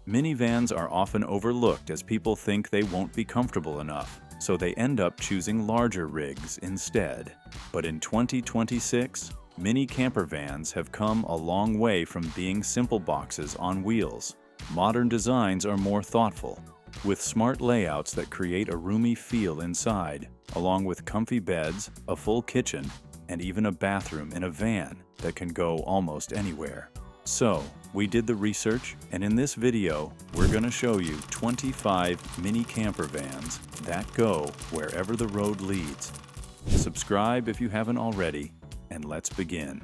Minivans are often overlooked as people think they won't be comfortable enough, so they end up choosing larger rigs instead. But in 2026, mini camper vans have come a long way from being simple boxes on wheels. Modern designs are more thoughtful, with smart layouts that create a roomy feel inside, along with comfy beds, a full kitchen, and even a bathroom in a van that can go almost anywhere. So, we did the research, and in this video, we're going to show you 25 mini camper vans that go wherever the road leads. Subscribe if you haven't already, and let's begin.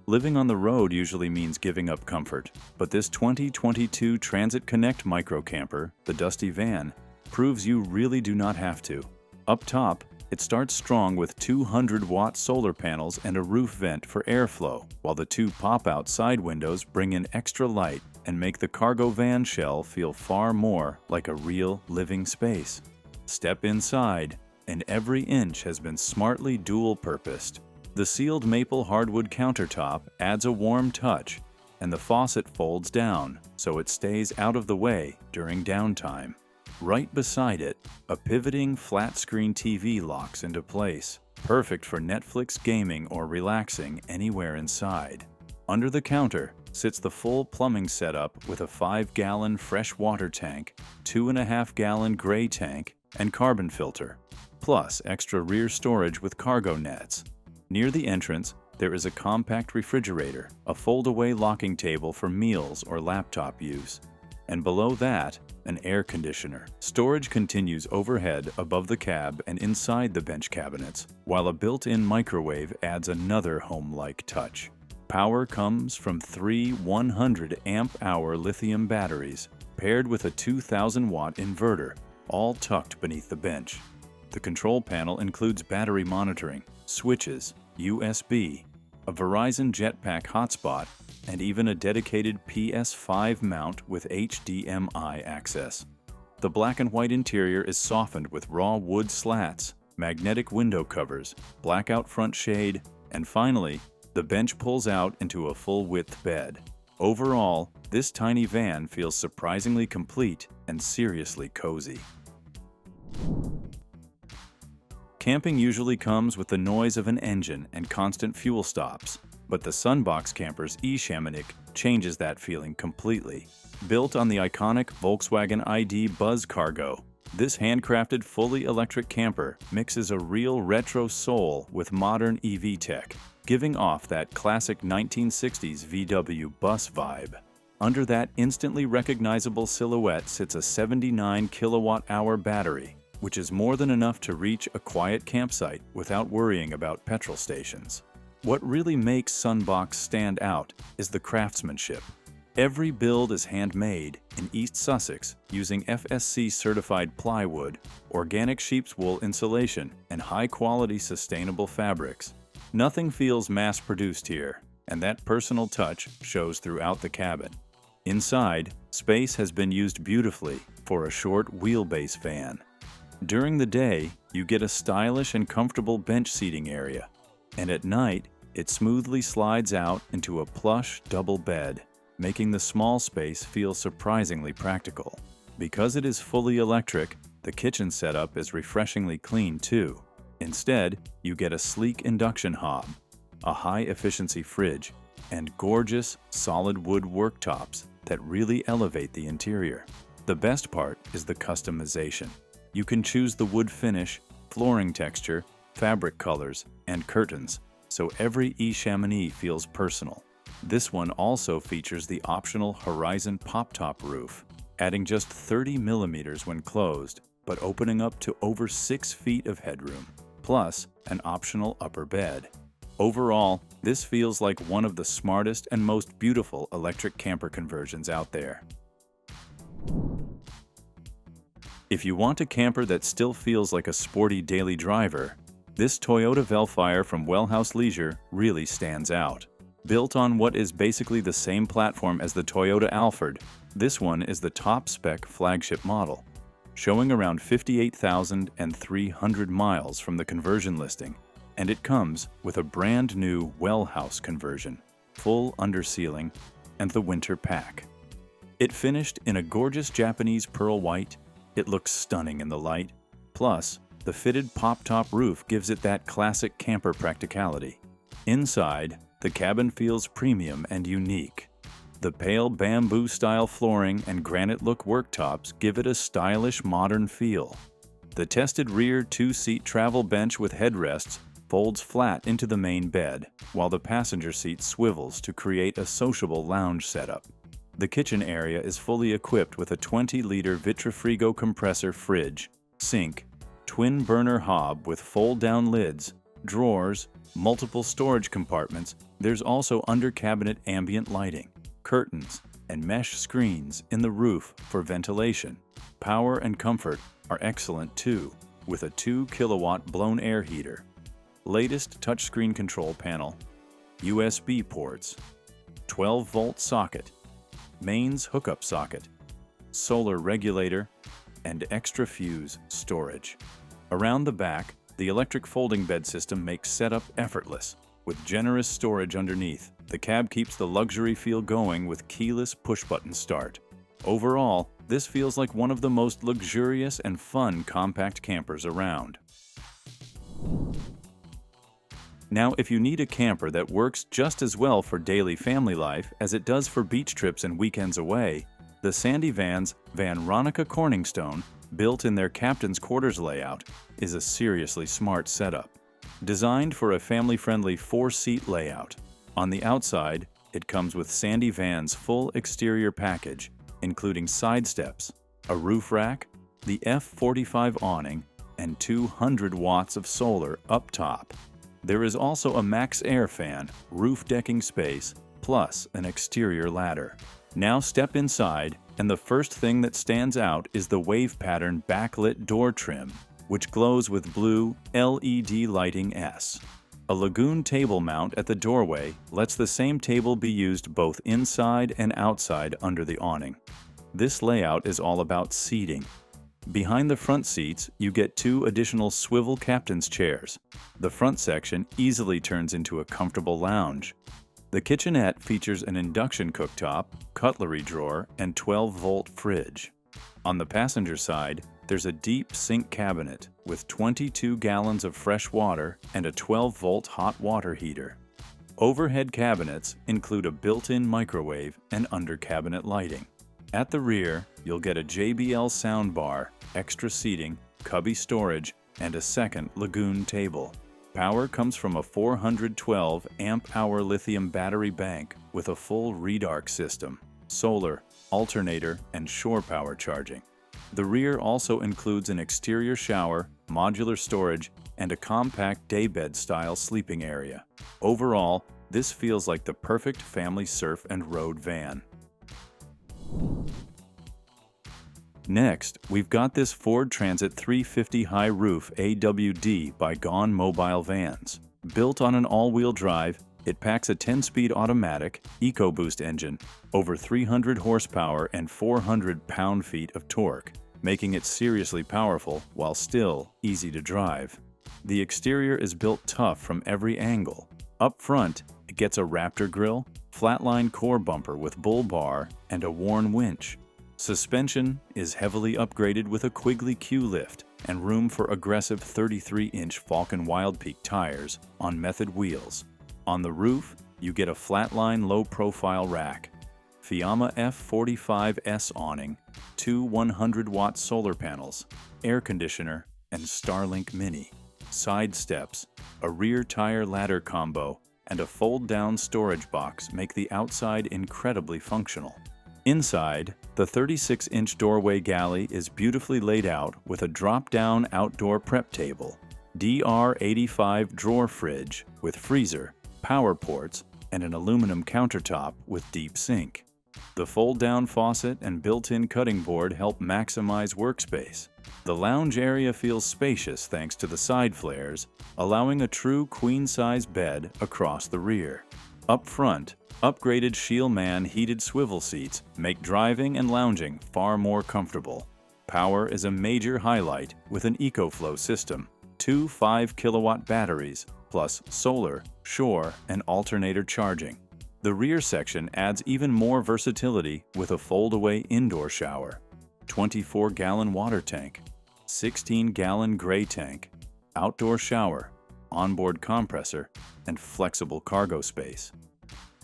Living on the road usually means giving up comfort, but this 2022 Transit Connect microcamper, the Dusty Van, proves you really do not have to. Up top, it starts strong with 200-watt solar panels and a roof vent for airflow, while the two pop-out side windows bring in extra light and make the cargo van shell feel far more like a real living space. Step inside, and every inch has been smartly dual-purposed. The sealed maple hardwood countertop adds a warm touch, and the faucet folds down so it stays out of the way during downtime. Right beside it, a pivoting flat-screen TV locks into place, perfect for Netflix gaming or relaxing anywhere inside. Under the counter sits the full plumbing setup with a 5-gallon fresh water tank, 2.5-gallon gray tank, and carbon filter, plus extra rear storage with cargo nets. Near the entrance, there is a compact refrigerator, a fold-away locking table for meals or laptop use, and below that, an air conditioner. Storage continues overhead above the cab and inside the bench cabinets, while a built-in microwave adds another home-like touch. Power comes from three 100-amp-hour lithium batteries, paired with a 2,000-watt inverter, all tucked beneath the bench. The control panel includes battery monitoring, switches, USB, a Verizon Jetpack hotspot, and even a dedicated PS5 mount with HDMI access. The black and white interior is softened with raw wood slats, magnetic window covers, blackout front shade, and finally, the bench pulls out into a full-width bed. Overall, this tiny van feels surprisingly complete and seriously cozy. Camping usually comes with the noise of an engine and constant fuel stops, but the Sunbox camper's E-Chamonix changes that feeling completely. Built on the iconic Volkswagen ID Buzz Cargo, this handcrafted fully electric camper mixes a real retro soul with modern EV tech, giving off that classic 1960s VW bus vibe. Under that instantly recognizable silhouette sits a 79 kilowatt-hour battery, which is more than enough to reach a quiet campsite without worrying about petrol stations. What really makes Sunbox stand out is the craftsmanship. Every build is handmade in East Sussex using FSC-certified plywood, organic sheep's wool insulation, and high-quality sustainable fabrics. Nothing feels mass-produced here, and that personal touch shows throughout the cabin. Inside, space has been used beautifully for a short wheelbase van. During the day, you get a stylish and comfortable bench seating area, and at night, it smoothly slides out into a plush double bed, making the small space feel surprisingly practical. Because it is fully electric, the kitchen setup is refreshingly clean too. Instead, you get a sleek induction hob, a high-efficiency fridge, and gorgeous, solid wood worktops that really elevate the interior. The best part is the customization. You can choose the wood finish, flooring texture, fabric colors, and curtains, so every E-Chamonix feels personal. This one also features the optional Horizon pop-top roof, adding just 30 millimeters when closed, but opening up to over 6 feet of headroom, plus an optional upper bed. Overall, this feels like one of the smartest and most beautiful electric camper conversions out there. If you want a camper that still feels like a sporty daily driver, this Toyota Vellfire from Wellhouse Leisure really stands out. Built on what is basically the same platform as the Toyota Alphard, this one is the top-spec flagship model. showing around 58,300 miles from the conversion listing, and it comes with a brand new Wellhouse conversion, full undersealing, and the winter pack. It finished in a gorgeous Japanese pearl white. It looks stunning in the light. Plus, the fitted pop-top roof gives it that classic camper practicality. Inside, the cabin feels premium and unique. The pale bamboo-style flooring and granite-look worktops give it a stylish modern feel. The tested rear two-seat travel bench with headrests folds flat into the main bed, while the passenger seat swivels to create a sociable lounge setup. The kitchen area is fully equipped with a 20-liter Vitrifrigo compressor fridge, sink, twin-burner hob with fold-down lids, drawers, multiple storage compartments. There's also under-cabinet ambient lighting, curtains, and mesh screens in the roof for ventilation. Power and comfort are excellent too, with a 2-kilowatt blown air heater. Latest touchscreen control panel, USB ports, 12-volt socket, mains hookup socket, solar regulator, and extra fuse storage. Around the back, the electric folding bed system makes setup effortless. With generous storage underneath, the cab keeps the luxury feel going with keyless push-button start. Overall, this feels like one of the most luxurious and fun compact campers around. Now, if you need a camper that works just as well for daily family life as it does for beach trips and weekends away, the Sandy Van's Vanronica Corningstone, built in their captain's quarters layout, is a seriously smart setup. Designed for a family-friendly 4-seat layout, on the outside, it comes with Sandy Van's full exterior package, including side steps, a roof rack, the F45 awning, and 200 watts of solar up top. There is also a max air fan, roof decking space, plus an exterior ladder. Now step inside, and the first thing that stands out is the wave pattern backlit door trim, which glows with blue LED lighting S. A lagoon table mount at the doorway lets the same table be used both inside and outside under the awning. This layout is all about seating. Behind the front seats, you get 2 additional swivel captain's chairs. The front section easily turns into a comfortable lounge. The kitchenette features an induction cooktop, cutlery drawer, and 12-volt fridge. On the passenger side, there's a deep sink cabinet with 22 gallons of fresh water and a 12-volt hot water heater. Overhead cabinets include a built-in microwave and under-cabinet lighting. At the rear, you'll get a JBL soundbar, extra seating, cubby storage, and a second lagoon table. Power comes from a 412 amp-hour lithium battery bank with a full redarc system, solar, alternator, and shore power charging. The rear also includes an exterior shower, modular storage, and a compact daybed-style sleeping area. Overall, this feels like the perfect family surf and road van. Next, we've got this Ford Transit 350 high roof AWD by Gone Mobile Vans. Built on an all-wheel drive, it packs a 10-speed automatic EcoBoost engine, over 300 horsepower and 400 pound-feet of torque, making it seriously powerful while still easy to drive. The exterior is built tough from every angle. Up front, it gets a Raptor grille, flatline core bumper with bull bar, and a worn winch. Suspension is heavily upgraded with a Quigley Q-lift and room for aggressive 33-inch Falken Wildpeak tires on Method wheels. On the roof, you get a flatline low-profile rack, Fiamma F45S awning, 2 100-watt solar panels, air conditioner, and Starlink Mini, side steps, a rear tire ladder combo, and a fold-down storage box make the outside incredibly functional. Inside, the 36-inch doorway galley is beautifully laid out with a drop-down outdoor prep table, DR85 drawer fridge with freezer, power ports, and an aluminum countertop with deep sink. The fold-down faucet and built-in cutting board help maximize workspace. The lounge area feels spacious thanks to the side flares, allowing a true queen-size bed across the rear. Up front, upgraded Shieldman heated swivel seats make driving and lounging far more comfortable. Power is a major highlight with an EcoFlow system, 2 5-kilowatt batteries, plus solar, shore, and alternator charging. The rear section adds even more versatility with a fold-away indoor shower, 24-gallon water tank, 16-gallon gray tank, outdoor shower, onboard compressor, and flexible cargo space.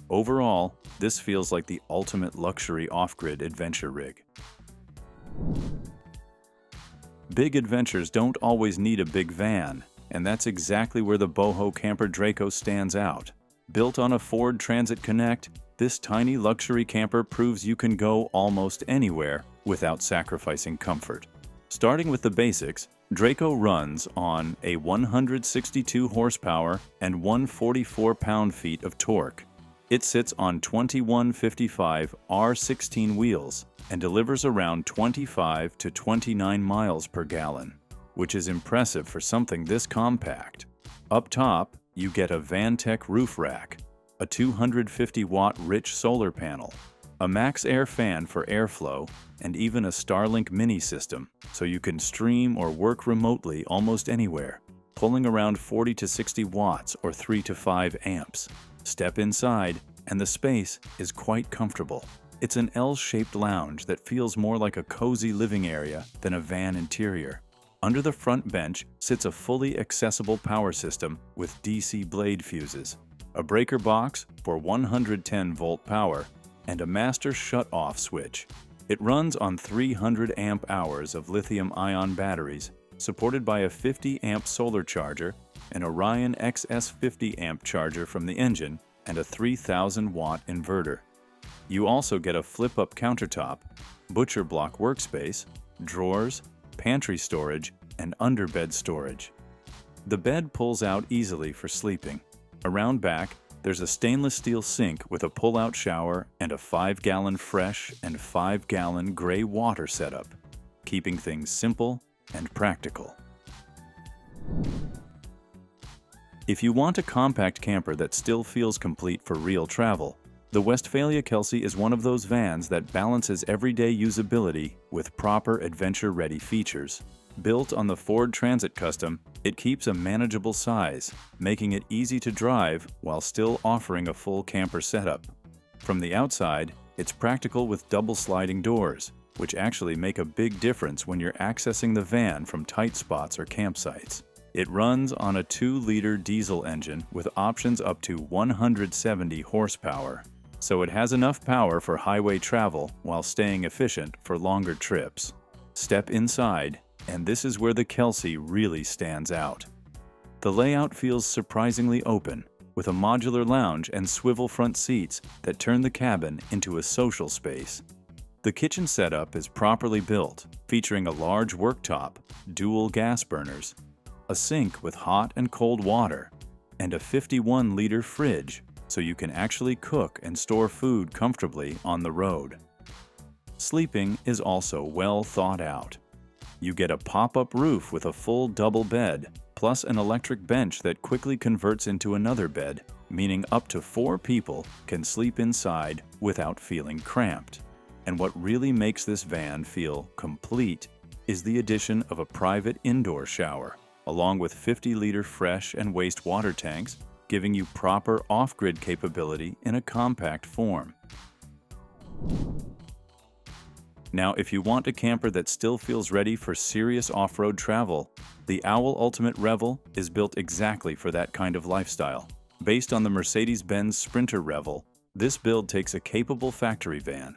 Overall, this feels like the ultimate luxury off-grid adventure rig. Big adventures don't always need a big van, and that's exactly where the Boho camper Draco stands out. Built on a Ford Transit Connect, this tiny luxury camper proves you can go almost anywhere without sacrificing comfort. Starting with the basics, Draco runs on a 162 horsepower and 144 pound-feet of torque. It sits on 2155 R16 wheels and delivers around 25 to 29 miles per gallon, which is impressive for something this compact. Up top, you get a Vantech roof rack, a 250-watt rich solar panel, a Max Air fan for airflow, and even a Starlink mini system, so you can stream or work remotely almost anywhere, pulling around 40 to 60 watts or 3 to 5 amps. Step inside, and the space is quite comfortable. It's an L-shaped lounge that feels more like a cozy living area than a van interior. Under the front bench sits a fully accessible power system with DC blade fuses, a breaker box for 110-volt power, and a master shut-off switch. It runs on 300 amp-hours of lithium-ion batteries, supported by a 50-amp solar charger, an Orion XS50 amp charger from the engine, and a 3,000-watt inverter. You also get a flip-up countertop, butcher block workspace, drawers, pantry storage, and underbed storage. The bed pulls out easily for sleeping. Around back, there's a stainless steel sink with a pull-out shower and a 5-gallon fresh and 5-gallon gray water setup, keeping things simple and practical. If you want a compact camper that still feels complete for real travel, the Westfalia Kelsey is one of those vans that balances everyday usability with proper adventure-ready features. Built on the Ford Transit Custom, it keeps a manageable size, making it easy to drive while still offering a full camper setup. From the outside, it's practical with double sliding doors, which actually make a big difference when you're accessing the van from tight spots or campsites. It runs on a 2-liter diesel engine with options up to 170 horsepower, so it has enough power for highway travel while staying efficient for longer trips. Step inside, and this is where the Kelsey really stands out. The layout feels surprisingly open, with a modular lounge and swivel front seats that turn the cabin into a social space. The kitchen setup is properly built, featuring a large worktop, dual gas burners, a sink with hot and cold water, and a 51-liter fridge, so you can actually cook and store food comfortably on the road. Sleeping is also well thought out. You get a pop-up roof with a full double bed, plus an electric bench that quickly converts into another bed, meaning up to 4 people can sleep inside without feeling cramped. And what really makes this van feel complete is the addition of a private indoor shower, along with 50-liter fresh and waste water tanks, giving you proper off-grid capability in a compact form. Now, if you want a camper that still feels ready for serious off-road travel, the Owl Ultimate Revel is built exactly for that kind of lifestyle. Based on the Mercedes-Benz Sprinter Revel, this build takes a capable factory van.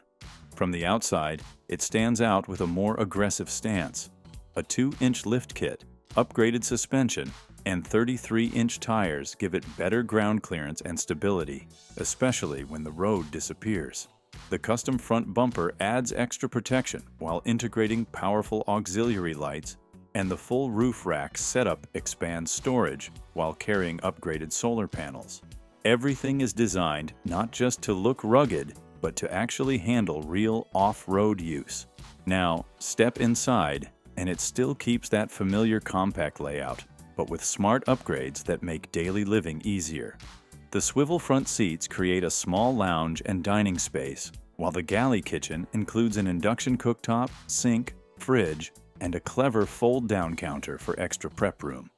From the outside, it stands out with a more aggressive stance. A 2-inch lift kit, upgraded suspension, and 33-inch tires give it better ground clearance and stability, especially when the road disappears. The custom front bumper adds extra protection while integrating powerful auxiliary lights, and the full roof rack setup expands storage while carrying upgraded solar panels. Everything is designed not just to look rugged, but to actually handle real off-road use. Now, step inside, and it still keeps that familiar compact layout, but with smart upgrades that make daily living easier. The swivel front seats create a small lounge and dining space, while the galley kitchen includes an induction cooktop, sink, fridge, and a clever fold-down counter for extra prep room.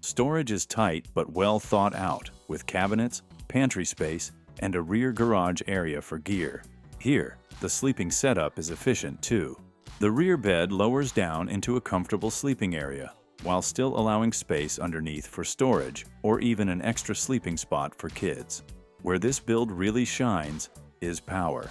Storage is tight but well thought out, with cabinets, pantry space, and a rear garage area for gear. Here, the sleeping setup is efficient too. The rear bed lowers down into a comfortable sleeping area, while still allowing space underneath for storage or even an extra sleeping spot for kids. Where this build really shines is power.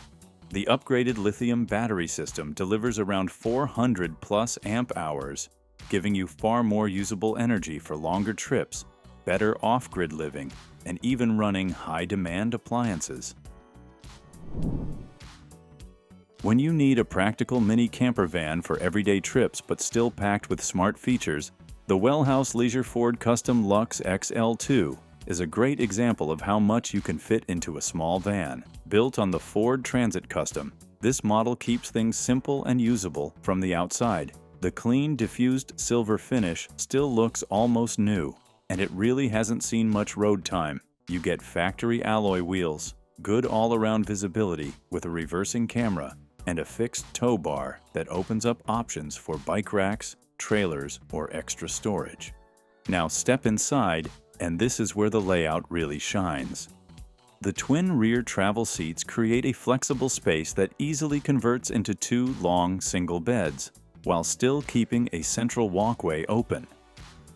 The upgraded lithium battery system delivers around 400 plus amp hours, giving you far more usable energy for longer trips, better off-grid living, and even running high-demand appliances. When you need a practical mini camper van for everyday trips but still packed with smart features, the Wellhouse Leisure Ford Custom Luxe XL2 is a great example of how much you can fit into a small van. Built on the Ford Transit Custom, this model keeps things simple and usable from the outside. The clean, diffused silver finish still looks almost new, and it really hasn't seen much road time. You get factory alloy wheels, good all-around visibility with a reversing camera, and a fixed tow bar that opens up options for bike racks, trailers, or extra storage. Now step inside, and this is where the layout really shines. The twin rear travel seats create a flexible space that easily converts into two long single beds, while still keeping a central walkway open.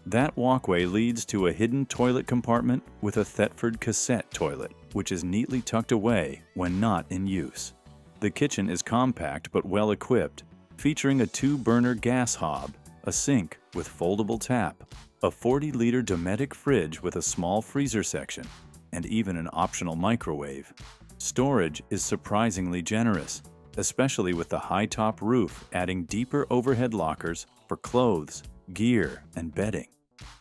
That walkway leads to a hidden toilet compartment with a Thetford cassette toilet, which is neatly tucked away when not in use. The kitchen is compact but well equipped, featuring a 2-burner gas hob, a sink with foldable tap, a 40-liter Dometic fridge with a small freezer section, and even an optional microwave. Storage is surprisingly generous, especially with the high-top roof adding deeper overhead lockers for clothes, gear, and bedding.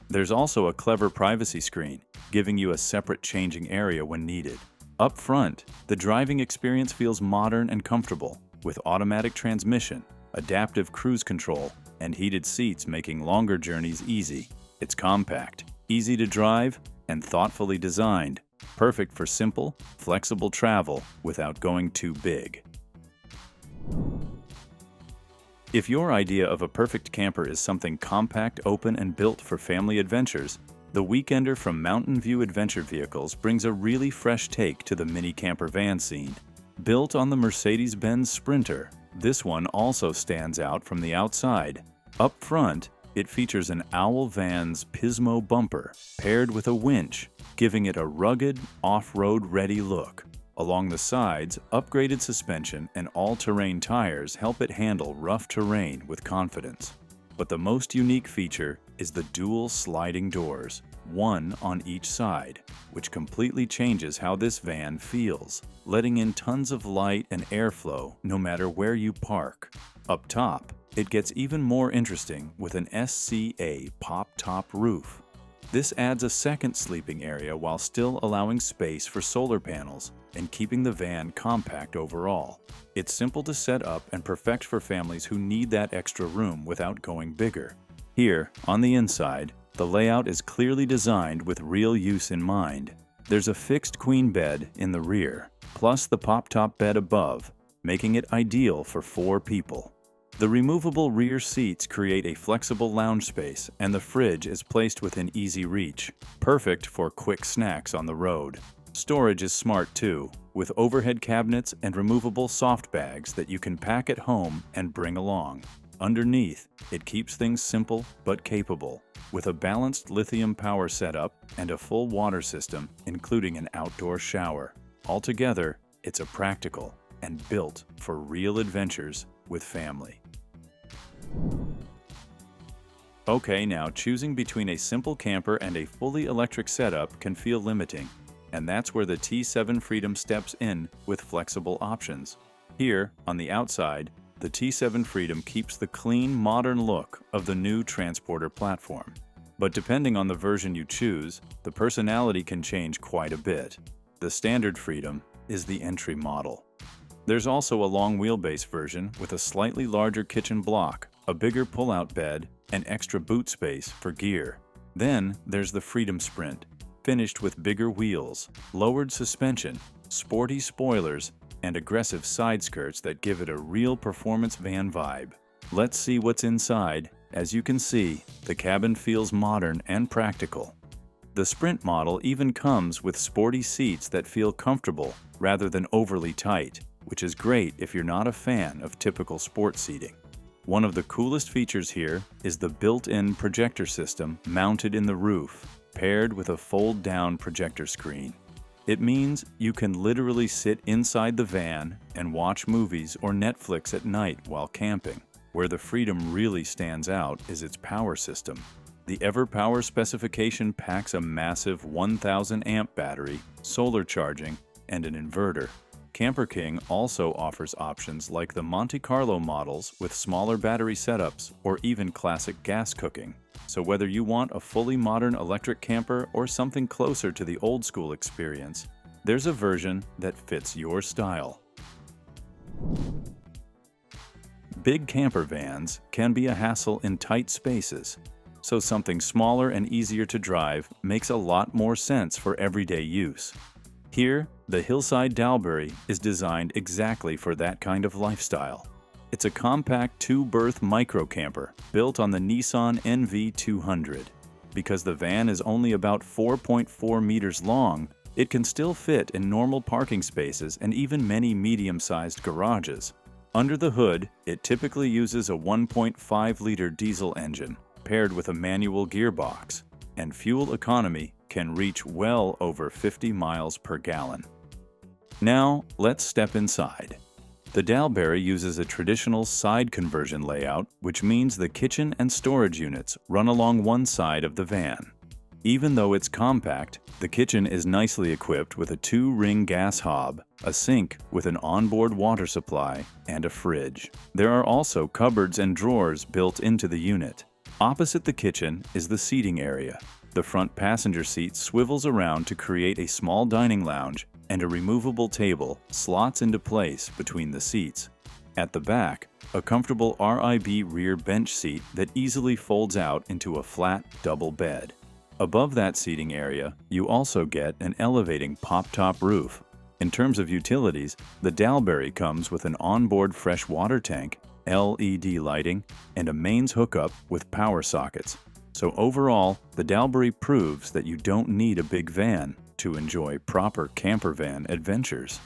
There's also a clever privacy screen, giving you a separate changing area when needed. Up front, the driving experience feels modern and comfortable, with automatic transmission, adaptive cruise control, and heated seats making longer journeys easy. It's compact, easy to drive, and thoughtfully designed, perfect for simple, flexible travel without going too big. If your idea of a perfect camper is something compact, open, and built for family adventures, the Weekender from Mountain View Adventure Vehicles brings a really fresh take to the mini camper van scene. Built on the Mercedes-Benz Sprinter, this one also stands out from the outside. Up front, it features an Owl Van's Pismo bumper paired with a winch, giving it a rugged, off-road ready look. Along the sides, upgraded suspension and all-terrain tires help it handle rough terrain with confidence. But the most unique feature is the dual sliding doors, one on each side, which completely changes how this van feels, letting in tons of light and airflow no matter where you park. Up top, it gets even more interesting with an SCA pop-top roof. This adds a second sleeping area while still allowing space for solar panels and keeping the van compact overall. It's simple to set up and perfect for families who need that extra room without going bigger. Here, on the inside, the layout is clearly designed with real use in mind. There's a fixed queen bed in the rear, plus the pop-top bed above, making it ideal for 4 people. The removable rear seats create a flexible lounge space, and the fridge is placed within easy reach, perfect for quick snacks on the road. Storage is smart too, with overhead cabinets and removable soft bags that you can pack at home and bring along. Underneath, it keeps things simple but capable, with a balanced lithium power setup and a full water system, including an outdoor shower. Altogether, it's a practical and built for real adventures with family. Okay, now choosing between a simple camper and a fully electric setup can feel limiting, and that's where the T7 Freedom steps in with flexible options. Here, on the outside, the T7 Freedom keeps the clean, modern look of the new transporter platform. But depending on the version you choose, the personality can change quite a bit. The standard Freedom is the entry model. There's also a long wheelbase version with a slightly larger kitchen block, a bigger pull-out bed, and extra boot space for gear. Then there's the Freedom Sprint, finished with bigger wheels, lowered suspension, sporty spoilers, and aggressive side skirts that give it a real performance van vibe. Let's see what's inside. As you can see, the cabin feels modern and practical. The Sprint model even comes with sporty seats that feel comfortable rather than overly tight, which is great if you're not a fan of typical sport seating. One of the coolest features here is the built-in projector system mounted in the roof, paired with a fold-down projector screen. It means you can literally sit inside the van and watch movies or Netflix at night while camping. Where the Freedom really stands out is its power system. The EverPower specification packs a massive 1,000 amp battery, solar charging, and an inverter. CamperKing also offers options like the Monte Carlo models with smaller battery setups or even classic gas cooking. So whether you want a fully modern electric camper or something closer to the old school experience, there's a version that fits your style. Big camper vans can be a hassle in tight spaces, so something smaller and easier to drive makes a lot more sense for everyday use. Here, the Hillside Dalbury is designed exactly for that kind of lifestyle. It's a compact two-berth micro-camper built on the Nissan NV200. Because the van is only about 4.4 meters long, it can still fit in normal parking spaces and even many medium-sized garages. Under the hood, it typically uses a 1.5-liter diesel engine paired with a manual gearbox, and fuel economy can reach well over 50 miles per gallon. Now, let's step inside. The Dalbury uses a traditional side conversion layout, which means the kitchen and storage units run along one side of the van. Even though it's compact, the kitchen is nicely equipped with a 2-ring gas hob, a sink with an onboard water supply, and a fridge. There are also cupboards and drawers built into the unit. Opposite the kitchen is the seating area. The front passenger seat swivels around to create a small dining lounge, and a removable table slots into place between the seats. At the back, a comfortable RIB rear bench seat that easily folds out into a flat double bed. Above that seating area, you also get an elevating pop-top roof. In terms of utilities, the Dalbury comes with an onboard fresh water tank, LED lighting, and a mains hookup with power sockets. So overall, the Dalbury proves that you don't need a big van to enjoy proper campervan adventures.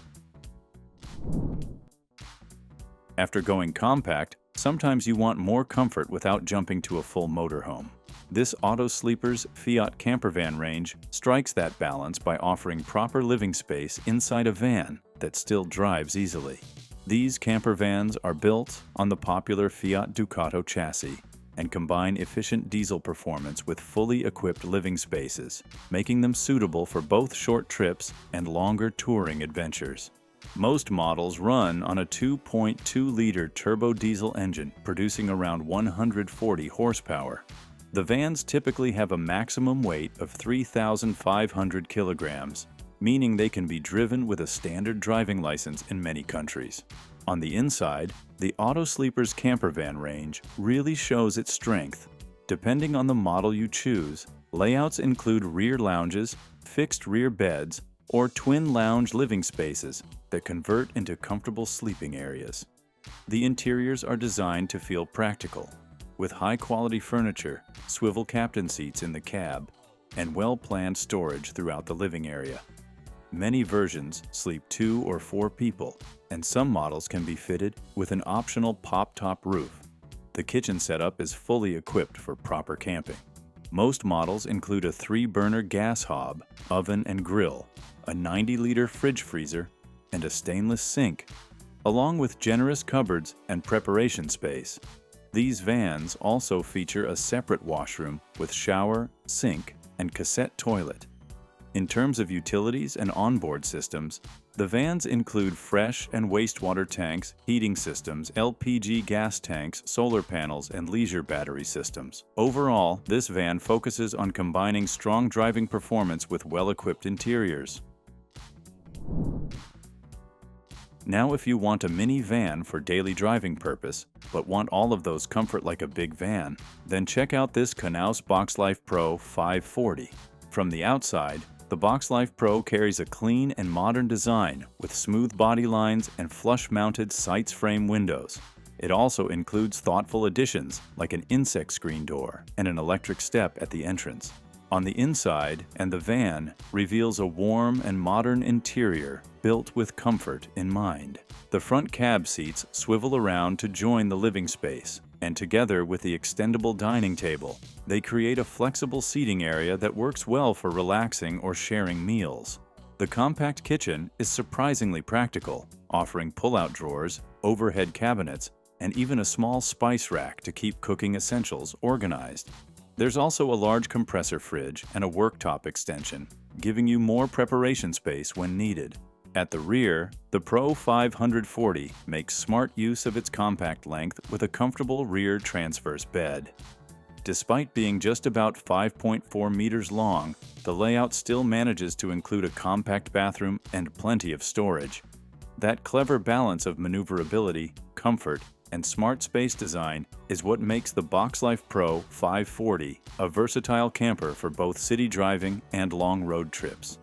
After going compact, sometimes you want more comfort without jumping to a full motorhome. This Auto Sleeper's Fiat campervan range strikes that balance by offering proper living space inside a van that still drives easily. These campervans are built on the popular Fiat Ducato chassis and combine efficient diesel performance with fully equipped living spaces, making them suitable for both short trips and longer touring adventures. Most models run on a 2.2-liter turbo diesel engine producing around 140 horsepower. The vans typically have a maximum weight of 3,500 kilograms, meaning they can be driven with a standard driving license in many countries. On the inside, the Auto Sleeper's campervan range really shows its strength. Depending on the model you choose, layouts include rear lounges, fixed rear beds, or twin lounge living spaces that convert into comfortable sleeping areas. The interiors are designed to feel practical, with high-quality furniture, swivel captain seats in the cab, and well-planned storage throughout the living area. Many versions sleep 2 or 4 people, and some models can be fitted with an optional pop-top roof. The kitchen setup is fully equipped for proper camping. Most models include a 3-burner gas hob, oven and grill, a 90-liter fridge freezer, and a stainless sink, along with generous cupboards and preparation space. These vans also feature a separate washroom with shower, sink, and cassette toilet. In terms of utilities and onboard systems, the vans include fresh and wastewater tanks, heating systems, LPG gas tanks, solar panels, and leisure battery systems. Overall, this van focuses on combining strong driving performance with well-equipped interiors. Now, if you want a mini van for daily driving purpose, but want all of those comfort like a big van, then check out this Knaus Boxlife Pro 540. From the outside, the Boxlife Pro carries a clean and modern design with smooth body lines and flush-mounted sights frame windows. It also includes thoughtful additions like an insect screen door and an electric step at the entrance. On the inside, and the van reveals a warm and modern interior built with comfort in mind. The front cab seats swivel around to join the living space, and together with the extendable dining table, they create a flexible seating area that works well for relaxing or sharing meals. The compact kitchen is surprisingly practical, offering pull-out drawers, overhead cabinets, and even a small spice rack to keep cooking essentials organized. There's also a large compressor fridge and a worktop extension, giving you more preparation space when needed. At the rear, the Pro 540 makes smart use of its compact length with a comfortable rear transverse bed. Despite being just about 5.4 meters long, the layout still manages to include a compact bathroom and plenty of storage. That clever balance of maneuverability, comfort, and smart space design is what makes the Boxlife Pro 540 a versatile camper for both city driving and long road trips.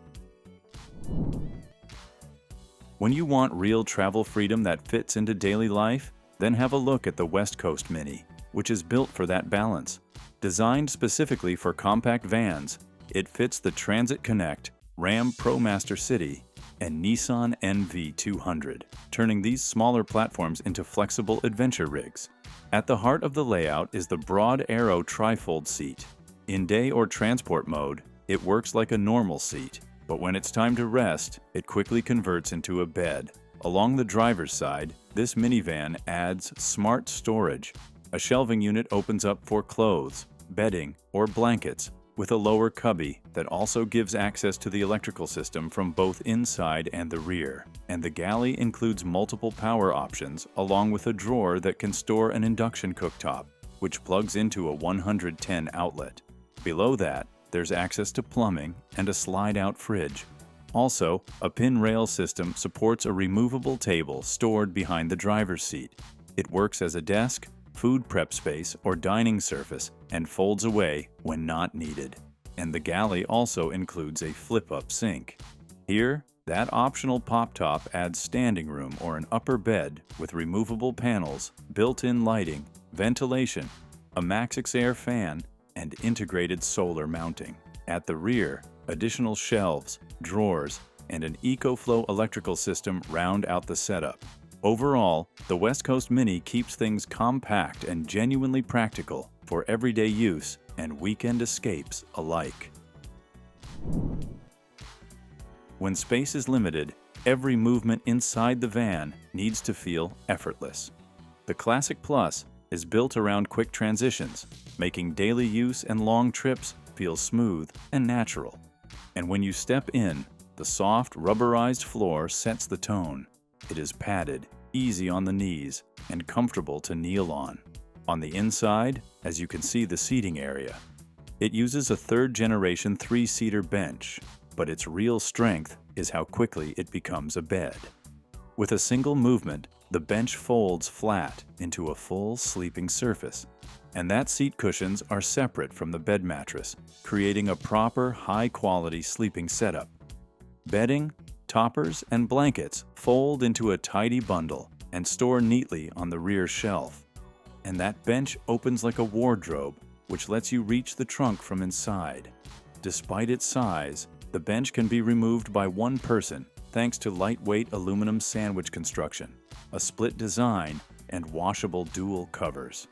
When you want real travel freedom that fits into daily life, then have a look at the West Coast Mini, which is built for that balance. Designed specifically for compact vans, it fits the Transit Connect, Ram ProMaster City, and Nissan NV200, turning these smaller platforms into flexible adventure rigs. At the heart of the layout is the broad Aero trifold seat. In day or transport mode, it works like a normal seat, but when it's time to rest, it quickly converts into a bed. Along the driver's side, this minivan adds smart storage. A shelving unit opens up for clothes, bedding, or blankets, with a lower cubby that also gives access to the electrical system from both inside and the rear. And the galley includes multiple power options along with a drawer that can store an induction cooktop, which plugs into a 110 outlet. Below that, there's access to plumbing and a slide-out fridge. Also, a pin rail system supports a removable table stored behind the driver's seat. It works as a desk, food prep space, or dining surface and folds away when not needed. And the galley also includes a flip-up sink. Here, that optional pop-top adds standing room or an upper bed with removable panels, built-in lighting, ventilation, a Maxix Air fan, and integrated solar mounting. At the rear, additional shelves, drawers, and an EcoFlow electrical system round out the setup. Overall, the West Coast Mini keeps things compact and genuinely practical for everyday use and weekend escapes alike. When space is limited, every movement inside the van needs to feel effortless. The Classic Plus is built around quick transitions, making daily use and long trips feel smooth and natural. And when you step in, the soft, rubberized floor sets the tone. It is padded, easy on the knees, and comfortable to kneel on. On the inside, as you can see the seating area, it uses a third-generation three-seater bench, but its real strength is how quickly it becomes a bed. With a single movement, the bench folds flat into a full sleeping surface, and that seat cushions are separate from the bed mattress, creating a proper, high-quality sleeping setup. Bedding, toppers, and blankets fold into a tidy bundle and store neatly on the rear shelf. And that bench opens like a wardrobe, which lets you reach the trunk from inside. Despite its size, the bench can be removed by one person thanks to lightweight aluminum sandwich construction, a split design, and washable dual covers.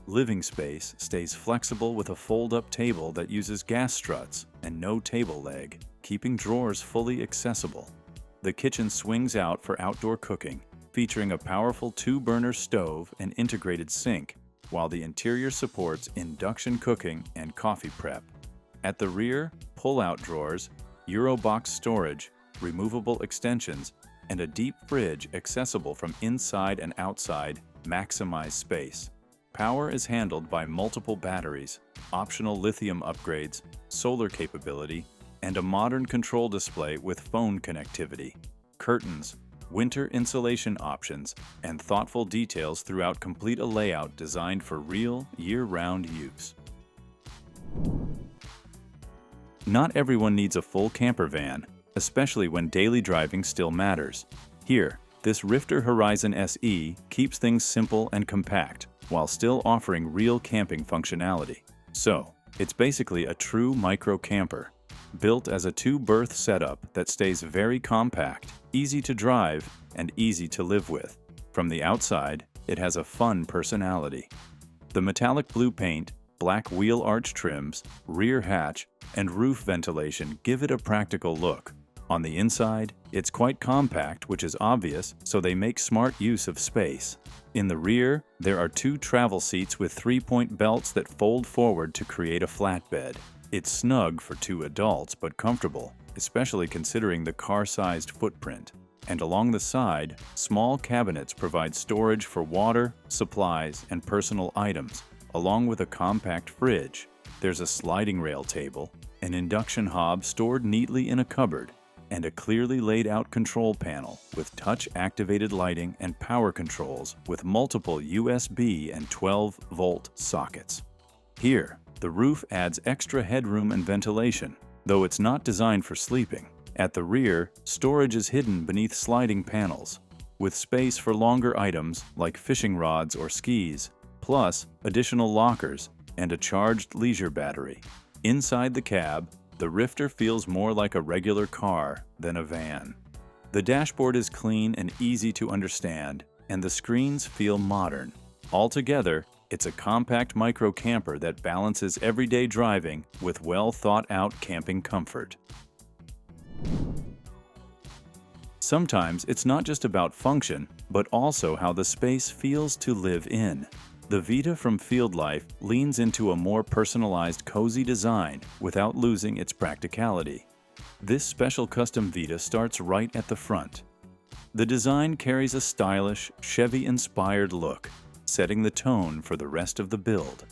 Living space stays flexible with a fold-up table that uses gas struts and no table leg, keeping drawers fully accessible. The kitchen swings out for outdoor cooking, featuring a powerful 2-burner stove and integrated sink, while the interior supports induction cooking and coffee prep. At the rear, pull-out drawers, Eurobox storage, removable extensions, and a deep fridge accessible from inside and outside maximize space. Power is handled by multiple batteries, optional lithium upgrades, solar capability, and a modern control display with phone connectivity. Curtains, winter insulation options, and thoughtful details throughout complete a layout designed for real, year-round use. Not everyone needs a full camper van, especially when daily driving still matters. Here, This Rifter Horizon SE keeps things simple and compact, while still offering real camping functionality. So, it's basically a true micro camper, built as a two-berth setup that stays very compact, easy to drive, and easy to live with. From the outside, it has a fun personality. The metallic blue paint, black wheel arch trims, rear hatch, and roof ventilation give it a practical look. On the inside, it's quite compact, which is obvious, so they make smart use of space. In the rear, there are two travel seats with three-point belts that fold forward to create a flatbed. It's snug for two adults, but comfortable, especially considering the car-sized footprint. And along the side, small cabinets provide storage for water, supplies, and personal items, along with a compact fridge. There's a sliding rail table, an induction hob stored neatly in a cupboard, and a clearly laid out control panel with touch-activated lighting and power controls with multiple USB and 12-volt sockets. Here, the roof adds extra headroom and ventilation, though it's not designed for sleeping. At the rear, storage is hidden beneath sliding panels, with space for longer items like fishing rods or skis, plus additional lockers and a charged leisure battery. Inside the cab, the Rifter feels more like a regular car than a van. The dashboard is clean and easy to understand, and the screens feel modern. Altogether, it's a compact micro camper that balances everyday driving with well-thought-out camping comfort. Sometimes it's not just about function, but also how the space feels to live in. The Vita from Field Life leans into a more personalized, cozy design without losing its practicality. This special custom Vita starts right at the front. The design carries a stylish, Chevy-inspired look, setting the tone for the rest of the build.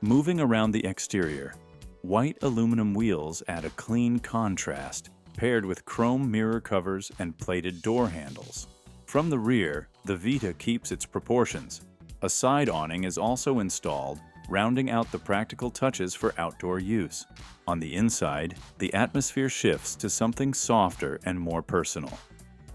Moving around the exterior, white aluminum wheels add a clean contrast, paired with chrome mirror covers and plated door handles. From the rear, the Vita keeps its proportions. A side awning is also installed, rounding out the practical touches for outdoor use. On the inside, the atmosphere shifts to something softer and more personal.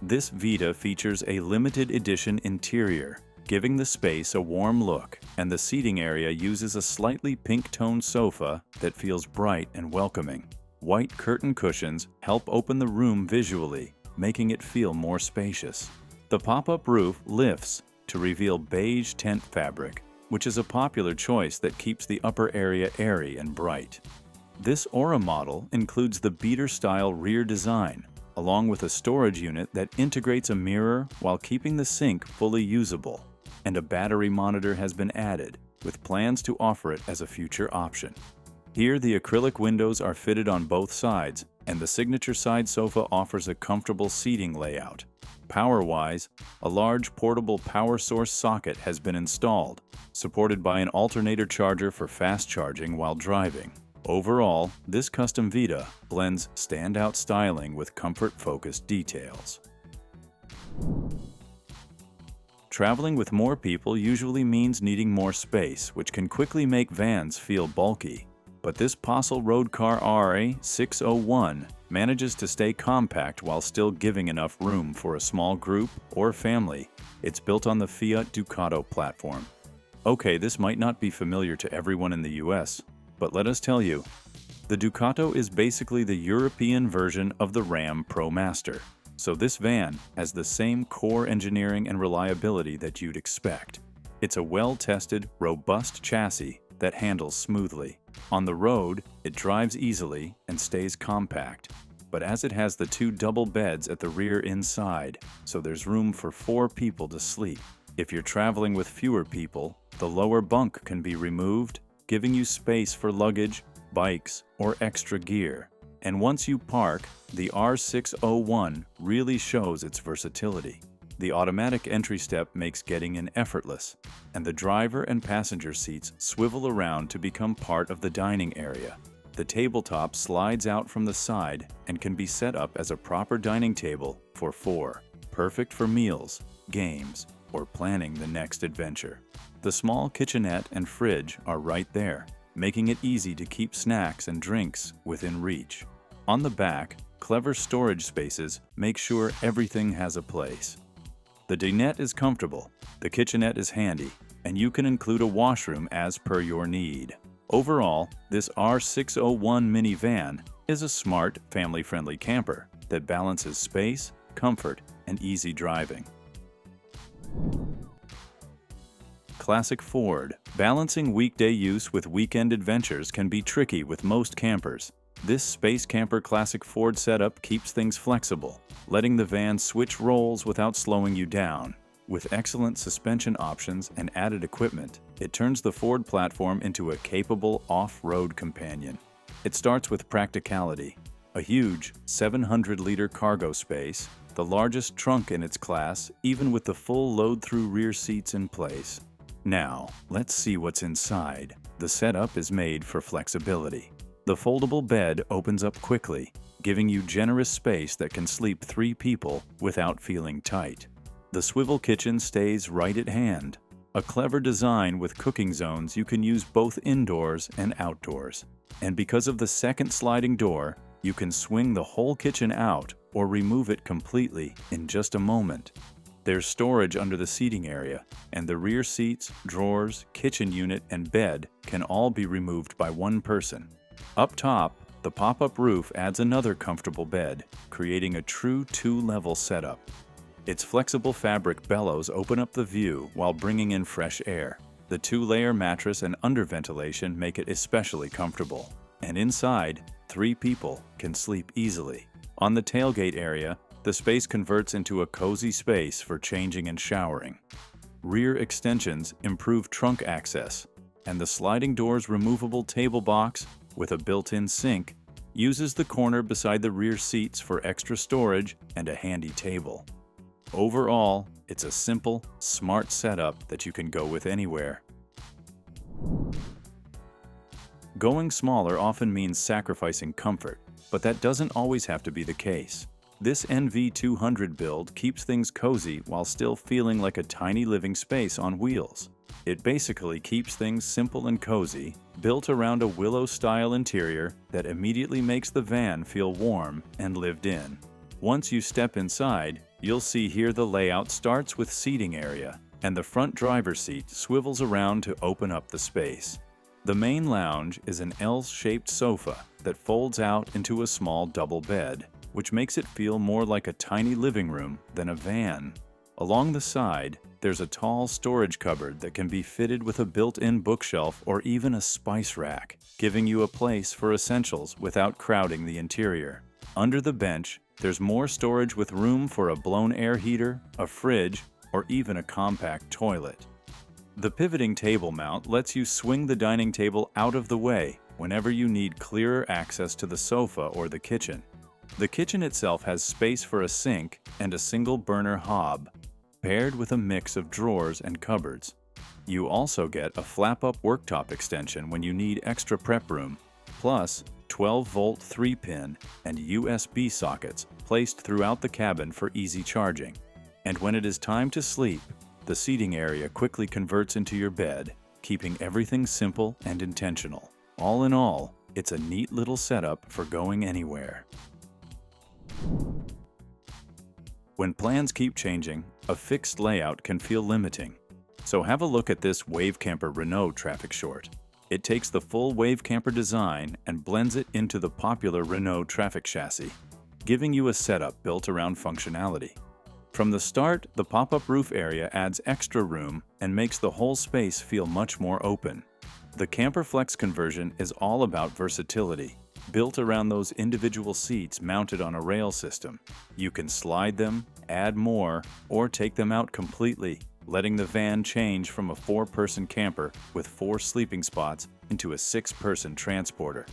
This Vita features a limited edition interior, giving the space a warm look, and the seating area uses a slightly pink-toned sofa that feels bright and welcoming. White curtain cushions help open the room visually, making it feel more spacious. The pop-up roof lifts to reveal beige tent fabric, which is a popular choice that keeps the upper area airy and bright. This Aura model includes the beater-style rear design, along with a storage unit that integrates a mirror while keeping the sink fully usable, and a battery monitor has been added, with plans to offer it as a future option. Here, the acrylic windows are fitted on both sides, and the signature side sofa offers a comfortable seating layout. Power-wise, a large portable power source socket has been installed, supported by an alternator charger for fast charging while driving. Overall, this custom Vita blends standout styling with comfort-focused details. Traveling with more people usually means needing more space, which can quickly make vans feel bulky. But this Possl Roadcar RA601 manages to stay compact while still giving enough room for a small group or family. It's built on the Fiat Ducato platform. Okay, this might not be familiar to everyone in the US, but let us tell you, the Ducato is basically the European version of the Ram ProMaster. So this van has the same core engineering and reliability that you'd expect. It's a well-tested, robust chassis that handles smoothly. On the road, it drives easily and stays compact, but as it has the two double beds at the rear inside, so there's room for 4 people to sleep. If you're traveling with fewer people, the lower bunk can be removed, giving you space for luggage, bikes, or extra gear. And once you park, the R601 really shows its versatility. The automatic entry step makes getting in effortless, and the driver and passenger seats swivel around to become part of the dining area. The tabletop slides out from the side and can be set up as a proper dining table for 4, perfect for meals, games, or planning the next adventure. The small kitchenette and fridge are right there, making it easy to keep snacks and drinks within reach. On the back, clever storage spaces make sure everything has a place. The dinette is comfortable, the kitchenette is handy, and you can include a washroom as per your need. Overall, this R601 minivan is a smart, family-friendly camper that balances space, comfort, and easy driving. Classic Ford. Balancing weekday use with weekend adventures can be tricky with most campers. This Spacecamper Classic Ford setup keeps things flexible, letting the van switch roles without slowing you down. With excellent suspension options and added equipment, it turns the Ford platform into a capable off-road companion. It starts with practicality. A huge 700-liter cargo space, the largest trunk in its class, even with the full load-through rear seats in place. Now, let's see what's inside. The setup is made for flexibility. The foldable bed opens up quickly, giving you generous space that can sleep 3 people without feeling tight. The swivel kitchen stays right at hand. A clever design with cooking zones you can use both indoors and outdoors. And because of the second sliding door, you can swing the whole kitchen out or remove it completely in just a moment. There's storage under the seating area, and the rear seats, drawers, kitchen unit, and bed can all be removed by one person. Up top, the pop-up roof adds another comfortable bed, creating a true 2-level setup. Its flexible fabric bellows open up the view while bringing in fresh air. The 2-layer mattress and under-ventilation make it especially comfortable. And inside, 3 people can sleep easily. On the tailgate area, the space converts into a cozy space for changing and showering. Rear extensions improve trunk access, and the sliding door's removable table box with a built-in sink uses the corner beside the rear seats for extra storage and a handy table. Overall, it's a simple, smart setup that you can go with anywhere. Going smaller often means sacrificing comfort, but that doesn't always have to be the case. This NV200 build keeps things cozy while still feeling like a tiny living space on wheels. It basically keeps things simple and cozy, built around a willow-style interior that immediately makes the van feel warm and lived in. Once you step inside, you'll see here the layout starts with seating area, and the front driver's seat swivels around to open up the space. The main lounge is an L-shaped sofa that folds out into a small double bed, which makes it feel more like a tiny living room than a van. Along the side, there's a tall storage cupboard that can be fitted with a built-in bookshelf or even a spice rack, giving you a place for essentials without crowding the interior. Under the bench, there's more storage with room for a blown air heater, a fridge, or even a compact toilet. The pivoting table mount lets you swing the dining table out of the way whenever you need clearer access to the sofa or the kitchen. The kitchen itself has space for a sink and a single burner hob, paired with a mix of drawers and cupboards. You also get a flap-up worktop extension when you need extra prep room, plus 12-volt 3-pin and USB sockets placed throughout the cabin for easy charging. And when it is time to sleep, the seating area quickly converts into your bed, keeping everything simple and intentional. All in all, it's a neat little setup for going anywhere. When plans keep changing, a fixed layout can feel limiting. So have a look at this Wavecamper Renault Trafic short. It takes the full Wavecamper design and blends it into the popular Renault Trafic chassis, giving you a setup built around functionality. From the start, the pop-up roof area adds extra room and makes the whole space feel much more open. The CamperFlex conversion is all about versatility. Built around those individual seats mounted on a rail system, you can slide them, add more, or take them out completely, letting the van change from a 4-person camper with 4 sleeping spots into a 6-person transporter.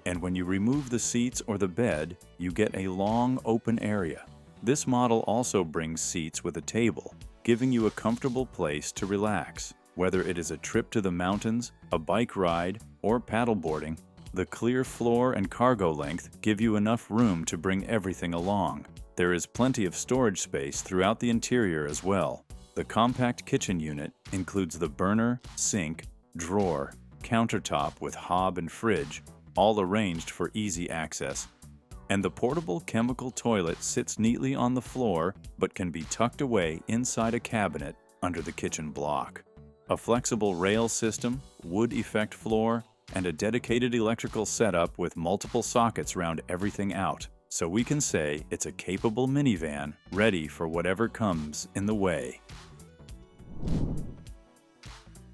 And when you remove the seats or the bed, you get a long open area. This model also brings seats with a table, giving you a comfortable place to relax. Whether it is a trip to the mountains, a bike ride, or paddleboarding, the clear floor and cargo length give you enough room to bring everything along. There is plenty of storage space throughout the interior as well. The compact kitchen unit includes the burner, sink, drawer, countertop with hob and fridge, all arranged for easy access. And the portable chemical toilet sits neatly on the floor but can be tucked away inside a cabinet under the kitchen block. A flexible rail system, wood effect floor, and a dedicated electrical setup with multiple sockets round everything out. So we can say it's a capable minivan ready for whatever comes in the way.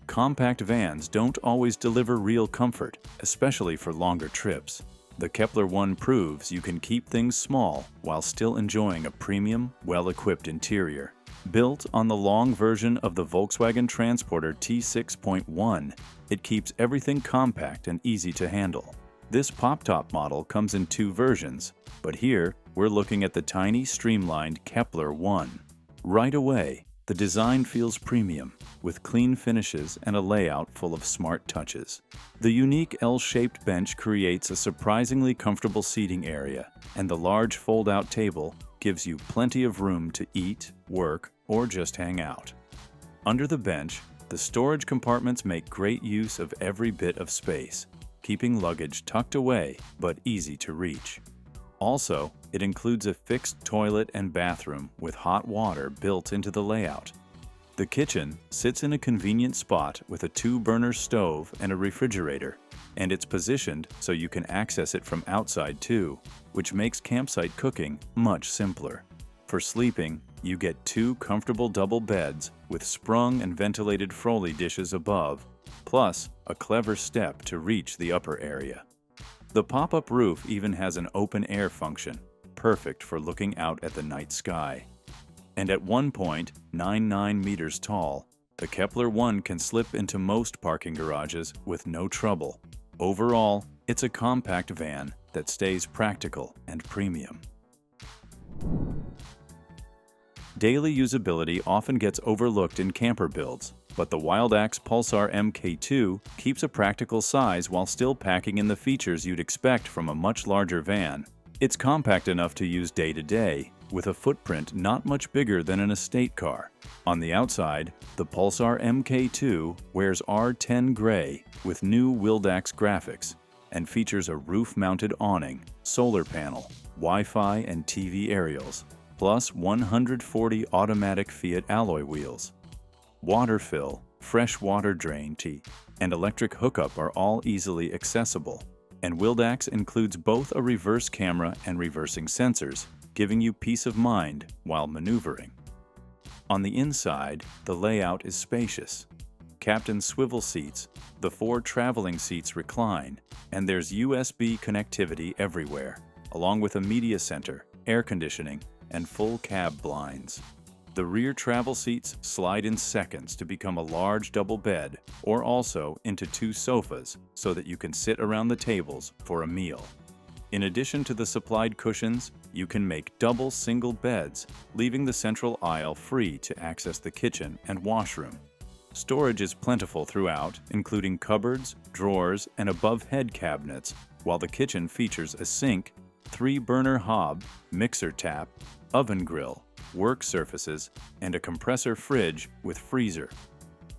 Compact vans don't always deliver real comfort, especially for longer trips. The Kepler One proves you can keep things small while still enjoying a premium, well-equipped interior. Built on the long version of the Volkswagen Transporter T6.1, it keeps everything compact and easy to handle. This pop-top model comes in two versions, but here we're looking at the tiny, streamlined Kepler One. Right away, the design feels premium, with clean finishes and a layout full of smart touches. The unique L-shaped bench creates a surprisingly comfortable seating area, and the large fold-out table gives you plenty of room to eat, work, or just hang out. Under the bench, the storage compartments make great use of every bit of space, keeping luggage tucked away but easy to reach. Also, it includes a fixed toilet and bathroom with hot water built into the layout. The kitchen sits in a convenient spot with a 2-burner stove and a refrigerator, and it's positioned so you can access it from outside too, which makes campsite cooking much simpler. For sleeping, you get 2 comfortable double beds with sprung and ventilated Froley dishes above, plus a clever step to reach the upper area. The pop-up roof even has an open-air function, perfect for looking out at the night sky. And at 1.99 meters tall, the Kepler One can slip into most parking garages with no trouble. Overall, it's a compact van that stays practical and premium. Daily usability often gets overlooked in camper builds, but the Wildax Pulsar MK2 keeps a practical size while still packing in the features you'd expect from a much larger van. It's compact enough to use day to day, with a footprint not much bigger than an estate car. On the outside, the Pulsar MK2 wears R10 gray with new Wildax graphics and features a roof-mounted awning, solar panel, Wi-Fi and TV aerials, plus 140 automatic Fiat alloy wheels. Water fill, fresh water drain, and electric hookup are all easily accessible, and Wildax includes both a reverse camera and reversing sensors, giving you peace of mind while maneuvering. On the inside, the layout is spacious. Captain's swivel seats, the 4 traveling seats recline, and there's USB connectivity everywhere, along with a media center, air conditioning, and full cab blinds. The rear travel seats slide in seconds to become a large double bed, or also into 2 sofas so that you can sit around the tables for a meal. In addition to the supplied cushions, you can make double single beds, leaving the central aisle free to access the kitchen and washroom. Storage is plentiful throughout, including cupboards, drawers, and above-head cabinets, while the kitchen features a sink, 3-burner hob, mixer tap, oven grill, work surfaces, and a compressor fridge with freezer.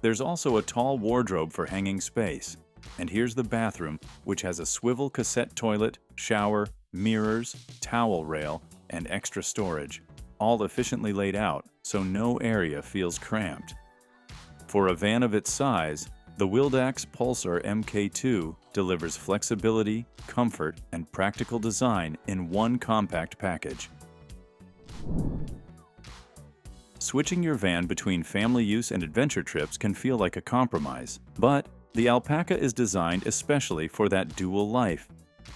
There's also a tall wardrobe for hanging space. And here's the bathroom, which has a swivel cassette toilet, shower, mirrors, towel rail, and extra storage, all efficiently laid out so no area feels cramped. For a van of its size, the Wildax Pulsar MK2 delivers flexibility, comfort, and practical design in one compact package. Switching your van between family use and adventure trips can feel like a compromise, but the Alpaca is designed especially for that dual life.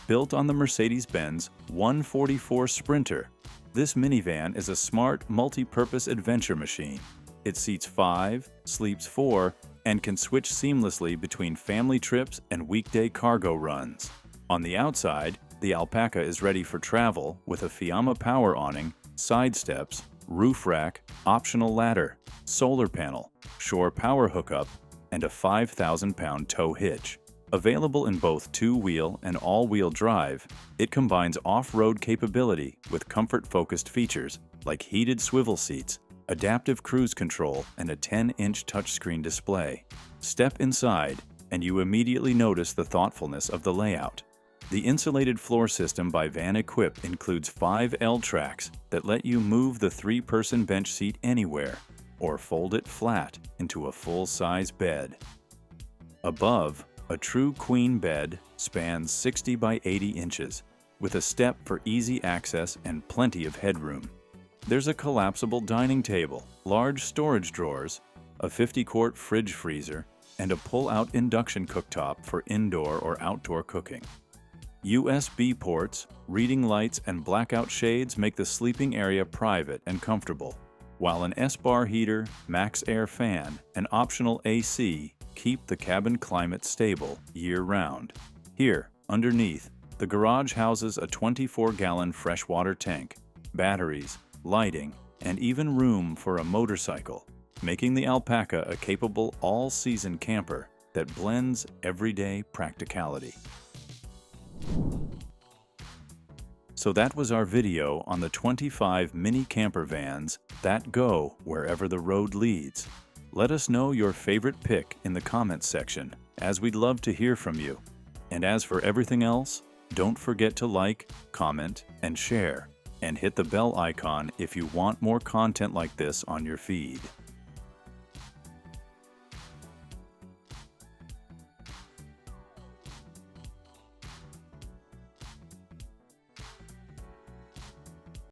Built on the Mercedes-Benz 144 Sprinter, this minivan is a smart, multi-purpose adventure machine. It seats 5, sleeps 4, and can switch seamlessly between family trips and weekday cargo runs. On the outside, the Alpaca is ready for travel with a Fiamma power awning, side steps, roof rack, optional ladder, solar panel, shore power hookup, and a 5,000-pound tow hitch. Available in both 2-wheel and all-wheel drive, it combines off-road capability with comfort-focused features like heated swivel seats, adaptive cruise control, and a 10-inch touchscreen display. Step inside, and you immediately notice the thoughtfulness of the layout. The insulated floor system by Van Equip includes 5 L-tracks that let you move the 3-person bench seat anywhere or fold it flat into a full-size bed. Above, a true queen bed spans 60 by 80 inches with a step for easy access and plenty of headroom. There's a collapsible dining table, large storage drawers, a 50-quart fridge freezer, and a pull-out induction cooktop for indoor or outdoor cooking. USB ports, reading lights, and blackout shades make the sleeping area private and comfortable, while an S-bar heater, max air fan, and optional AC keep the cabin climate stable year-round. Here, underneath, the garage houses a 24-gallon freshwater tank, batteries, lighting, and even room for a motorcycle, making the Alpaca a capable all-season camper that blends everyday practicality. So that was our video on the 25 mini camper vans that go wherever the road leads. Let us know your favorite pick in the comments section, as we'd love to hear from you. And as for everything else, don't forget to like, comment, and share, and hit the bell icon if you want more content like this on your feed.